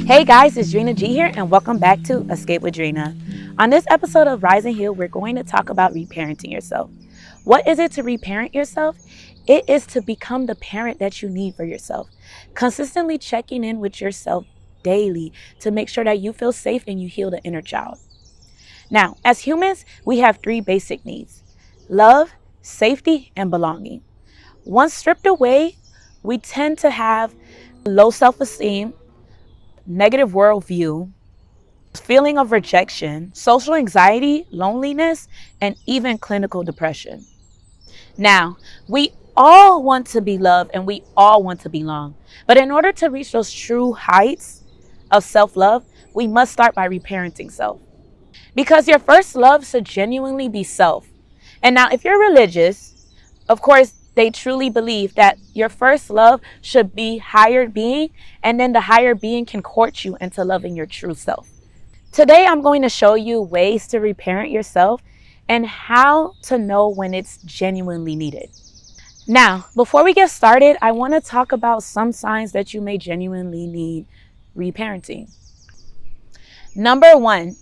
Hey guys, it's Drina G here, and welcome back to Escape with Drina. On this episode of Rise and Heal, we're going to talk about reparenting yourself. What is it to reparent yourself? It is to become the parent that you need for yourself. Consistently checking in with yourself daily to make sure that you feel safe and you heal the inner child. Now, as humans, we have three basic needs: love, safety, and belonging. Once stripped away, we tend to have low self-esteem, negative worldview, feeling of rejection, social anxiety, loneliness, and even clinical depression. Now, we all want to be loved and we all want to belong. But in order to reach those true heights of self-love, we must start by reparenting self. Because your first love should genuinely be self. And now, if you're religious, of course, they truly believe that your first love should be higher being, and then the higher being can court you into loving your true self. Today, I'm going to show you ways to reparent yourself and how to know when it's genuinely needed. Now, before we get started, I want to talk about some signs that you may genuinely need reparenting. Number one,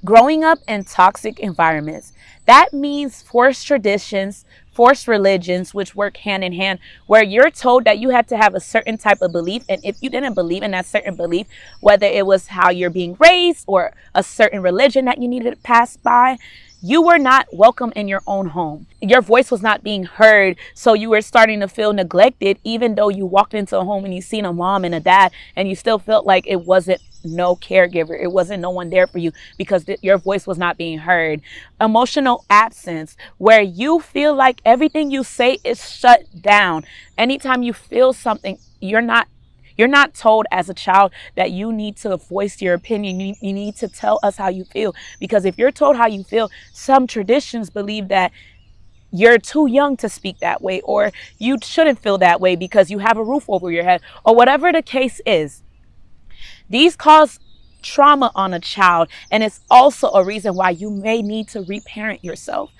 growing up in toxic environments. That means forced traditions, forced religions, which work hand in hand, where you're told that you had to have a certain type of belief. And if you didn't believe in that certain belief, whether it was how you're being raised or a certain religion that you needed to pass by, you were not welcome in your own home. Your voice was not being heard. So you were starting to feel neglected, even though you walked into a home and you seen a mom and a dad, and you still felt like it wasn't no caregiver. It wasn't no one there for you because your voice was not being heard. Emotional absence, where you feel like everything you say is shut down. Anytime you feel something, you're not told as a child that you need to voice your opinion. You need to tell us how you feel. Because if you're told how you feel, some traditions believe that you're too young to speak that way, or you shouldn't feel that way because you have a roof over your head, or whatever the case is. These cause trauma on a child, and it's also a reason why you may need to reparent yourself.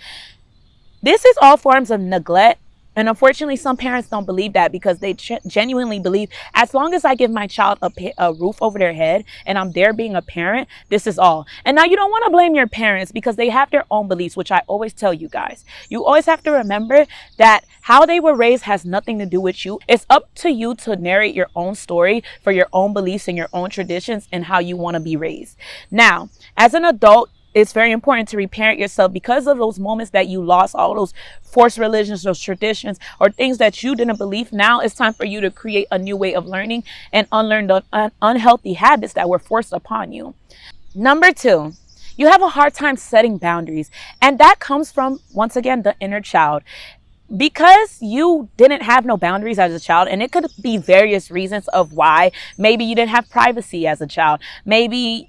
This is all forms of neglect. And unfortunately, some parents don't believe that because they genuinely believe as long as I give my child a roof over their head and I'm there being a parent, this is all. And now you don't want to blame your parents because they have their own beliefs, which I always tell you guys. You always have to remember that how they were raised has nothing to do with you. It's up to you to narrate your own story for your own beliefs and your own traditions and how you want to be raised. Now, as an adult, it's very important to reparent yourself because of those moments that you lost, all those forced religions, those traditions, or things that you didn't believe. Now it's time for you to create a new way of learning and unlearn the unhealthy habits that were forced upon you. Number two, you have a hard time setting boundaries. And that comes from, once again, the inner child. Because you didn't have no boundaries as a child, and it could be various reasons of why. Maybe you didn't have privacy as a child. Maybe,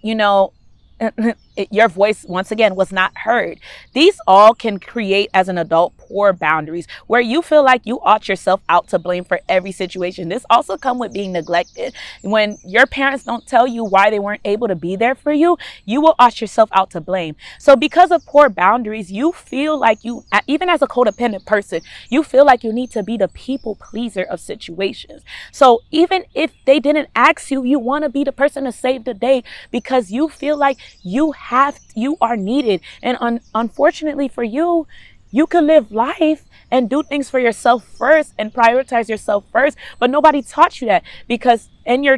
your voice, once again, was not heard. These all can create, as an adult, poor boundaries where you feel like you ought yourself out to blame for every situation. This also comes with being neglected. When your parents don't tell you why they weren't able to be there for you, you will ought yourself out to blame. So because of poor boundaries, you feel like you, even as a codependent person, you feel like you need to be the people pleaser of situations. So even if they didn't ask you, you want to be the person to save the day because you feel like you are needed. And unfortunately for you, you can live life and do things for yourself first and prioritize yourself first. But nobody taught you that because your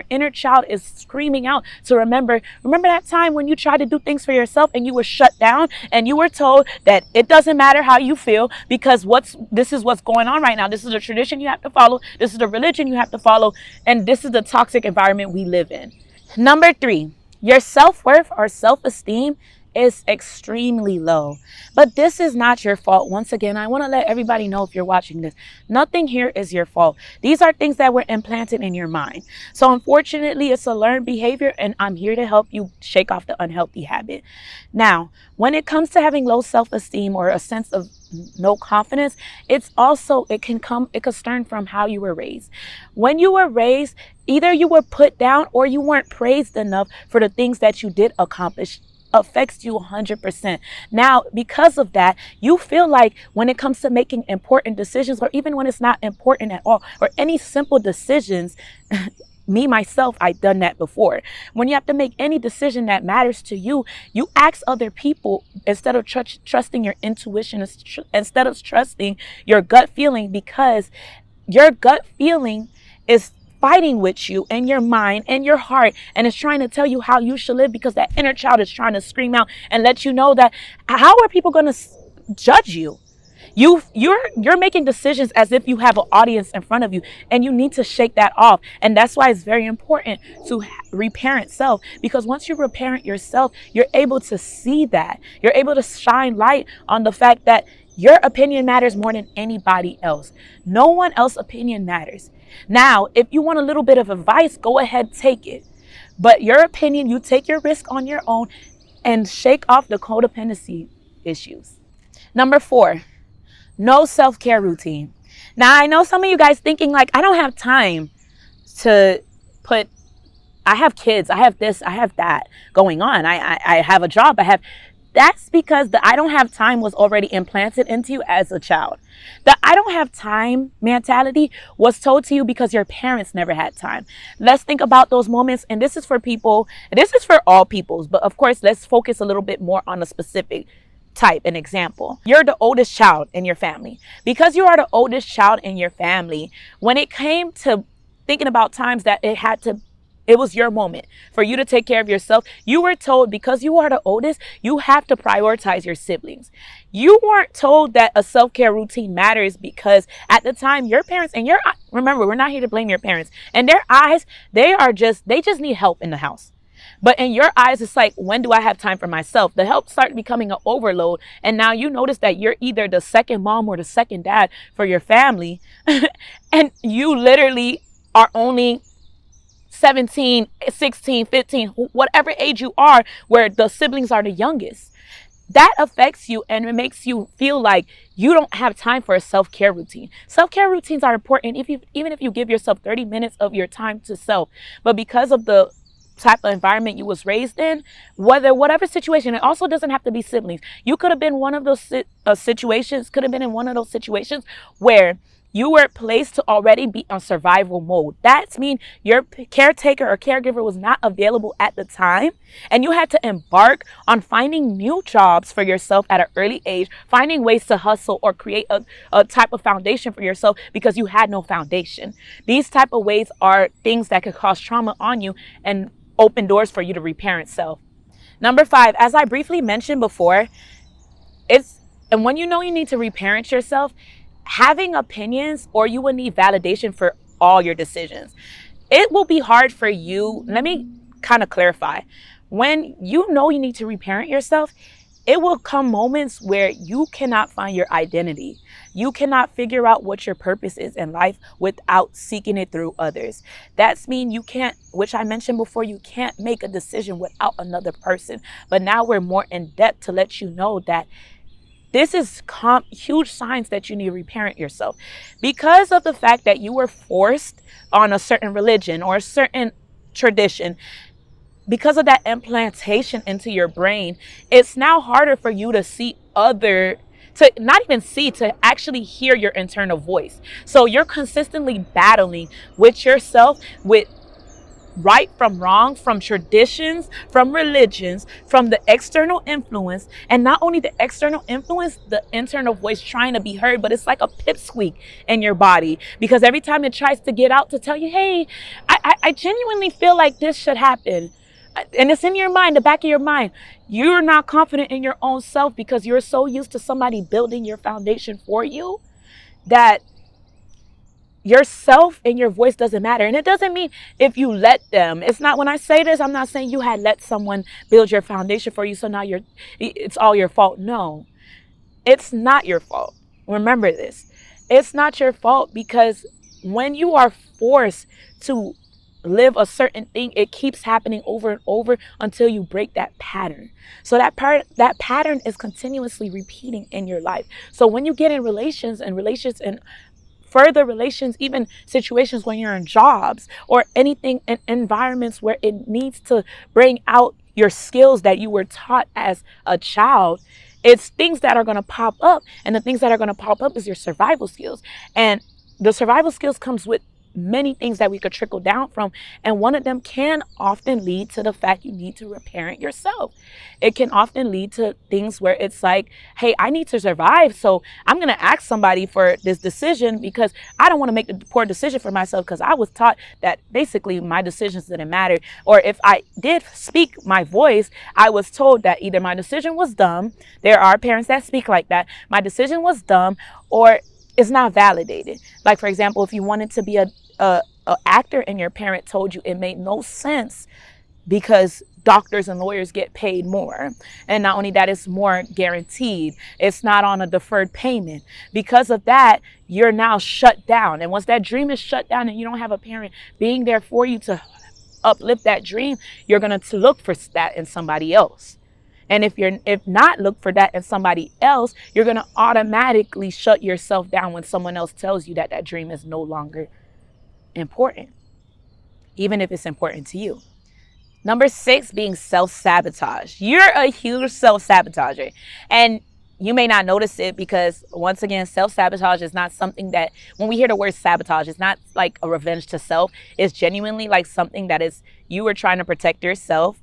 inner child is screaming out to remember that time when you tried to do things for yourself and you were shut down and you were told that it doesn't matter how you feel because this is what's going on right now. This is a tradition you have to follow. This is a religion you have to follow. And this is the toxic environment we live in. Number three, your self-worth or self-esteem is extremely low. But this is not your fault. Once again, I want to let everybody know, if you're watching this, nothing here is your fault. These are things that were implanted in your mind. So unfortunately, it's a learned behavior, and I'm here to help you shake off the unhealthy habit. Now, when it comes to having low self-esteem or a sense of no confidence, it can stem from how you were raised. When you were raised, either you were put down or you weren't praised enough for the things that you did accomplish affects you 100%. Now, because of that, you feel like when it comes to making important decisions, or even when it's not important at all, or any simple decisions, me myself, I've done that before. When you have to make any decision that matters to you, you ask other people instead of trusting your intuition, instead of trusting your gut feeling, because your gut feeling is fighting with you and your mind and your heart, and it's trying to tell you how you should live, because that inner child is trying to scream out and let you know that how are people going to judge you? You're making decisions as if you have an audience in front of you, and you need to shake that off. And that's why it's very important to reparent self, because once you reparent yourself, you're able to see that. You're able to shine light on the fact that your opinion matters more than anybody else. No one else's opinion matters. Now, if you want a little bit of advice, go ahead, take it. But your opinion, you take your risk on your own and shake off the codependency issues. Number 4, no self-care routine. Now, I know some of you guys thinking like, I don't have time to put, I have kids, I have this, I have that going on. I have a job, that's because the I don't have time was already implanted into you as a child. The I don't have time mentality was told to you because your parents never had time. Let's think about those moments. And this is for people, this is for all peoples, but of course, let's focus a little bit more on a specific type. An example, you're the oldest child in your family. Because you are the oldest child in your family, when it came to thinking about times that it was your moment for you to take care of yourself, you were told, because you are the oldest, you have to prioritize your siblings. You weren't told that a self-care routine matters, because at the time your parents, and remember, we're not here to blame your parents, and their eyes, they just need help in the house. But in your eyes, it's like, when do I have time for myself? The help started becoming an overload. And now you notice that you're either the second mom or the second dad for your family. And you literally are only 17, 16, 15, whatever age you are, where the siblings are the youngest. That affects you, and it makes you feel like you don't have time for a self-care routine. Self-care routines are important even if you give yourself 30 minutes of your time to self. But because of the type of environment you was raised in, whatever situation, it also doesn't have to be siblings. You could have been one of those situations, could have been in one of those situations where you were placed to already be on survival mode. That means your caretaker or caregiver was not available at the time, and you had to embark on finding new jobs for yourself at an early age, finding ways to hustle or create a type of foundation for yourself because you had no foundation. These type of ways are things that could cause trauma on you and open doors for you to reparent self. Number 5, as I briefly mentioned before, and when you know you need to reparent yourself, having opinions, or you will need validation for all your decisions. It will be hard for you. Let me kind of clarify. When you know you need to reparent yourself, it will come moments where you cannot find your identity. You cannot figure out what your purpose is in life without seeking it through others. That's mean you can't, which I mentioned before, you can't make a decision without another person. But now we're more in depth to let you know that this is huge signs that you need to reparent yourself, because of the fact that you were forced on a certain religion or a certain tradition. Because of that implantation into your brain, it's now harder for you to to actually hear your internal voice. So you're consistently battling with yourself, with right from wrong, from traditions, from religions, from the external influence. And not only the external influence, the internal voice trying to be heard, but it's like a pipsqueak in your body, because every time it tries to get out to tell you, hey, I genuinely feel like this should happen. And it's in your mind, the back of your mind. You're not confident in your own self because you're so used to somebody building your foundation for you that yourself and your voice doesn't matter. And it doesn't mean if you let them. It's not, when I say this, I'm not saying you had let someone build your foundation for you, so now it's all your fault. No, it's not your fault. Remember this. It's not your fault, because when you are forced to live a certain thing, it keeps happening over and over until you break that pattern. So that pattern is continuously repeating in your life. So when you get in relations and further relations, even situations when you're in jobs or anything in environments where it needs to bring out your skills that you were taught as a child. It's things that are going to pop up, and the things that are going to pop up is your survival skills. And the survival skills comes with many things that we could trickle down from, and one of them can often lead to the fact you need to reparent yourself. It can often lead to things where it's like, hey, I need to survive, so I'm going to ask somebody for this decision because I don't want to make the poor decision for myself, because I was taught that basically my decisions didn't matter. Or if I did speak my voice, I was told that either my decision was dumb — there are parents that speak like that — my decision was dumb, or it's not validated. Like, for example, if you wanted to be a actor and your parent told you it made no sense because doctors and lawyers get paid more, and not only that, it's more guaranteed, it's not on a deferred payment. Because of that, you're now shut down. And once that dream is shut down and you don't have a parent being there for you to uplift that dream, you're going to look for that in somebody else. And if not look for that in somebody else, you're going to automatically shut yourself down when someone else tells you that that dream is no longer important, even if it's important to you. Number 6, being self-sabotage. You're a huge self-sabotager, and you may not notice it because, once again, self-sabotage is not something that, when we hear the word sabotage, it's not like a revenge to self. It's genuinely like something that is, you are trying to protect yourself,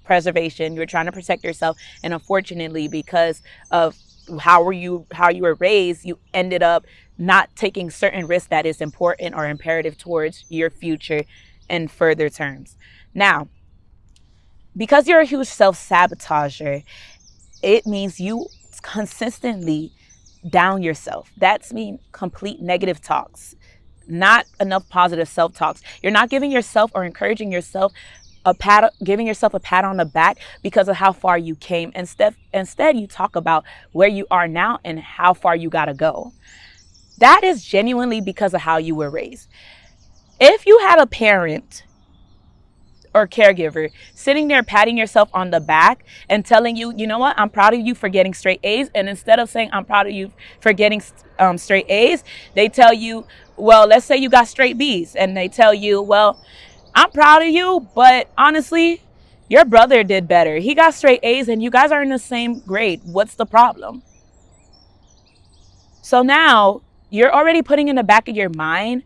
preservation. You're trying to protect yourself, and unfortunately, because of how you were raised, you ended up not taking certain risks that is important or imperative towards your future and further terms. Now, because you're a huge self-sabotager, it means you consistently down yourself. That's mean complete negative talks, not enough positive self-talks. You're not giving yourself or encouraging yourself giving yourself a pat on the back because of how far you came. Instead, you talk about where you are now and how far you got to go. That is genuinely because of how you were raised. If you had a parent or caregiver sitting there patting yourself on the back and telling you, you know what, I'm proud of you for getting straight A's, and instead of saying I'm proud of you for getting straight A's, they tell you, well, let's say you got straight B's, and they tell you, well, I'm proud of you, but honestly, your brother did better. He got straight A's and you guys are in the same grade. What's the problem? So now you're already putting in the back of your mind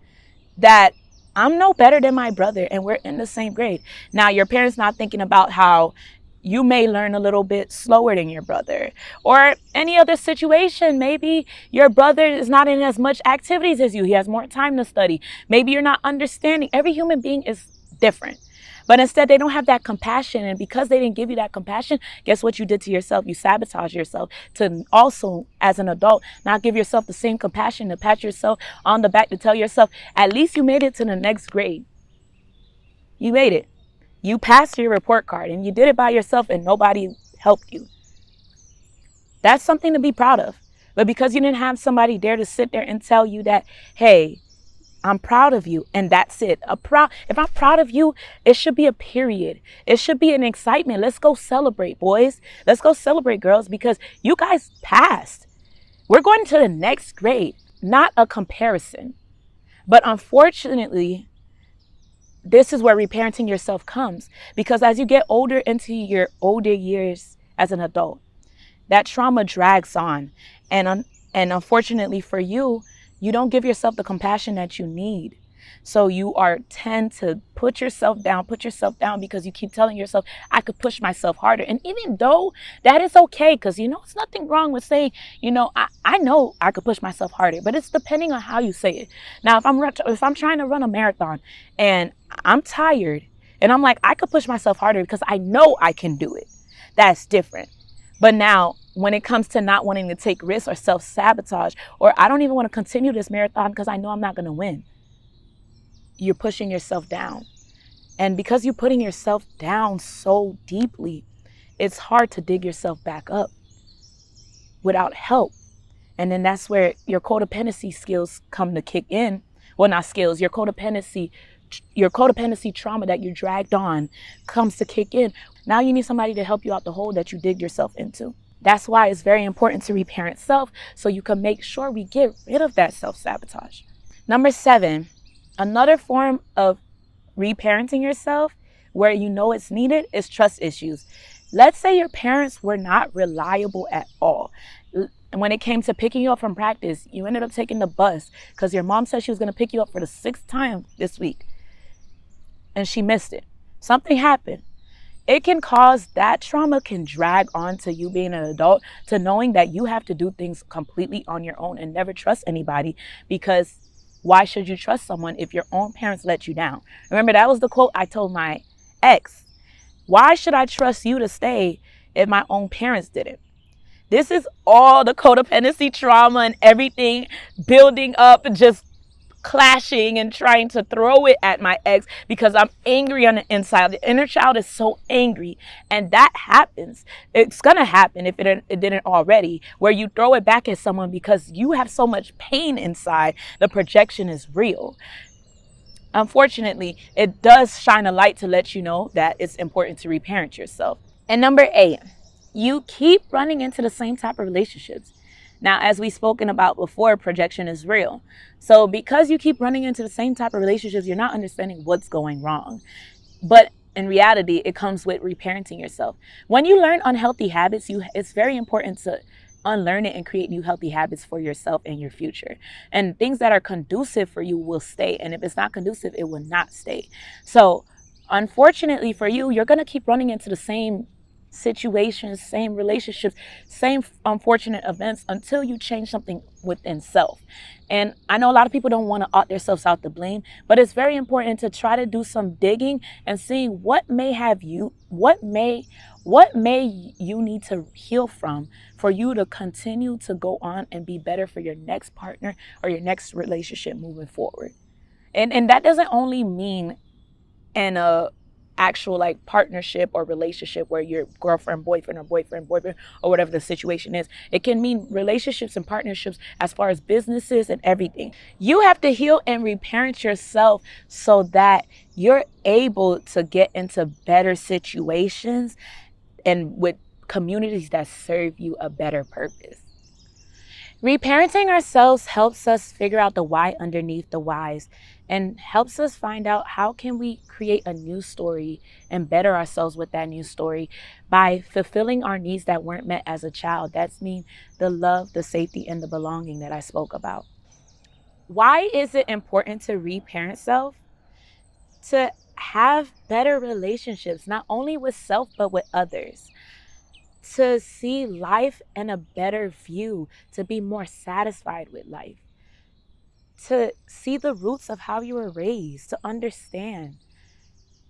that I'm no better than my brother and we're in the same grade. Now, your parents not thinking about how you may learn a little bit slower than your brother, or any other situation. Maybe your brother is not in as much activities as you. He has more time to study. Maybe you're not understanding. Every human being is different. But instead, they don't have that compassion. And because they didn't give you that compassion, guess what you did to yourself? You sabotage yourself to also, as an adult, not give yourself the same compassion, to pat yourself on the back, to tell yourself, at least you made it to the next grade. You made it. You passed your report card, and you did it by yourself and nobody helped you. That's something to be proud of. But because you didn't have somebody there to sit there and tell you that, hey, I'm proud of you, and that's it. If I'm proud of you, it should be a period. It should be an excitement. Let's go celebrate, boys. Let's go celebrate, girls, because you guys passed. We're going to the next grade, not a comparison. But unfortunately, this is where reparenting yourself comes, because as you get older into your older years as an adult, that trauma drags on. And unfortunately for you, you don't give yourself the compassion that you need. So you tend to put yourself down because you keep telling yourself, I could push myself harder. And even though that is okay, because, it's nothing wrong with saying, I know I could push myself harder, but it's depending on how you say it. Now, if I'm trying to run a marathon and I'm tired and I'm like, I could push myself harder because I know I can do it, that's different. But now, when it comes to not wanting to take risks or self-sabotage, or I don't even want to continue this marathon because I know I'm not going to win, you're pushing yourself down. And because you're putting yourself down so deeply, it's hard to dig yourself back up without help. And then that's where your codependency skills come to kick in. Well, not skills, your codependency trauma that you dragged on comes to kick in. Now you need somebody to help you out the hole that you digged yourself into. That's why it's very important to reparent self, so you can make sure we get rid of that self-sabotage. Number 7, another form of reparenting yourself where you know it's needed is trust issues. Let's say your parents were not reliable at all. And when it came to picking you up from practice, you ended up taking the bus because your mom said she was going to pick you up for the 6th time this week and she missed it. Something happened. It can cause, that trauma can drag on to you being an adult, to knowing that you have to do things completely on your own and never trust anybody, because why should you trust someone if your own parents let you down? Remember, that was the quote I told my ex. Why should I trust you to stay if my own parents didn't? This is all the codependency trauma and everything building up, just clashing and trying to throw it at my ex because I'm angry on the inside. The inner child is so angry, and that happens. It's gonna happen if it didn't already, where you throw it back at someone because you have so much pain inside. The projection is real. Unfortunately, it does shine a light to let you know that it's important to reparent yourself. And number 8, you keep running into the same type of relationships. Now, as we've spoken about before, projection is real. So because you keep running into the same type of relationships, you're not understanding what's going wrong. But in reality, it comes with reparenting yourself. When you learn unhealthy habits, it's very important to unlearn it and create new healthy habits for yourself and your future. And things that are conducive for you will stay. And if it's not conducive, it will not stay. So unfortunately for you, you're going to keep running into the same situations, same relationships, same unfortunate events until you change something within self. And I know a lot of people don't want to opt themselves out the blame, but it's very important to try to do some digging and seeing what may you need to heal from for you to continue to go on and be better for your next partner or your next relationship moving forward. And that doesn't only mean in a actual like partnership or relationship where you're girlfriend, boyfriend, or whatever the situation is. It can mean relationships and partnerships as far as businesses and everything. You have to heal and reparent yourself so that you're able to get into better situations and with communities that serve you a better purpose. Reparenting ourselves helps us figure out the why underneath the whys, and helps us find out how can we create a new story and better ourselves with that new story by fulfilling our needs that weren't met as a child. That's mean the love, the safety, and the belonging that I spoke about. Why is it important to reparent self? To have better relationships, not only with self, but with others. To see life in a better view, to be more satisfied with life, to see the roots of how you were raised, to understand,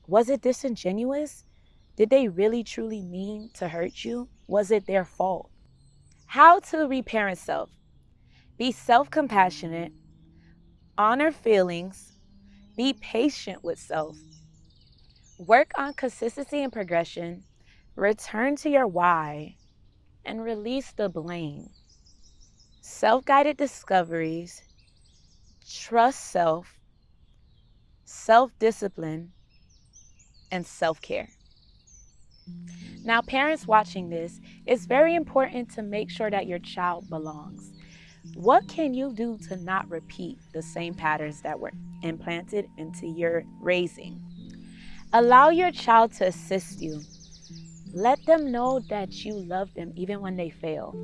was it disingenuous? Did they really truly mean to hurt you? Was it their fault? How to reparent self. Be self-compassionate, honor feelings, be patient with self, work on consistency and progression, return to your why, and release the blame. Self-guided discoveries, trust self, self-discipline, and self-care. Now, parents watching this, it's very important to make sure that your child belongs. What can you do to not repeat the same patterns that were implanted into your raising? Allow your child to assist you. Let them know that you love them even when they fail,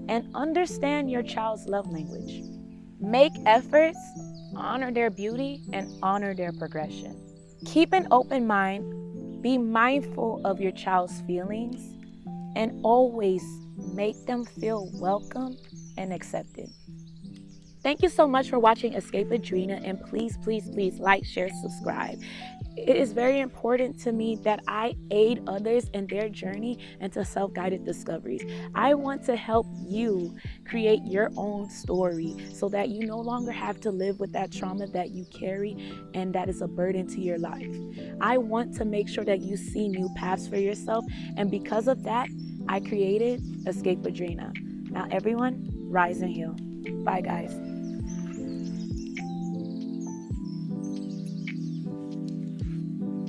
and understand your child's love language. Make efforts, honor their beauty, and honor their progression. Keep an open mind, be mindful of your child's feelings, and always make them feel welcome and accepted. Thank you so much for watching Escape with Drina, and please, please, please like, share, subscribe. It is very important to me that I aid others in their journey into self-guided discoveries. I want to help you create your own story so that you no longer have to live with that trauma that you carry and that is a burden to your life. I want to make sure that you see new paths for yourself, and because of that, I created Escape with Drina. Now everyone, rise and heal. Bye guys.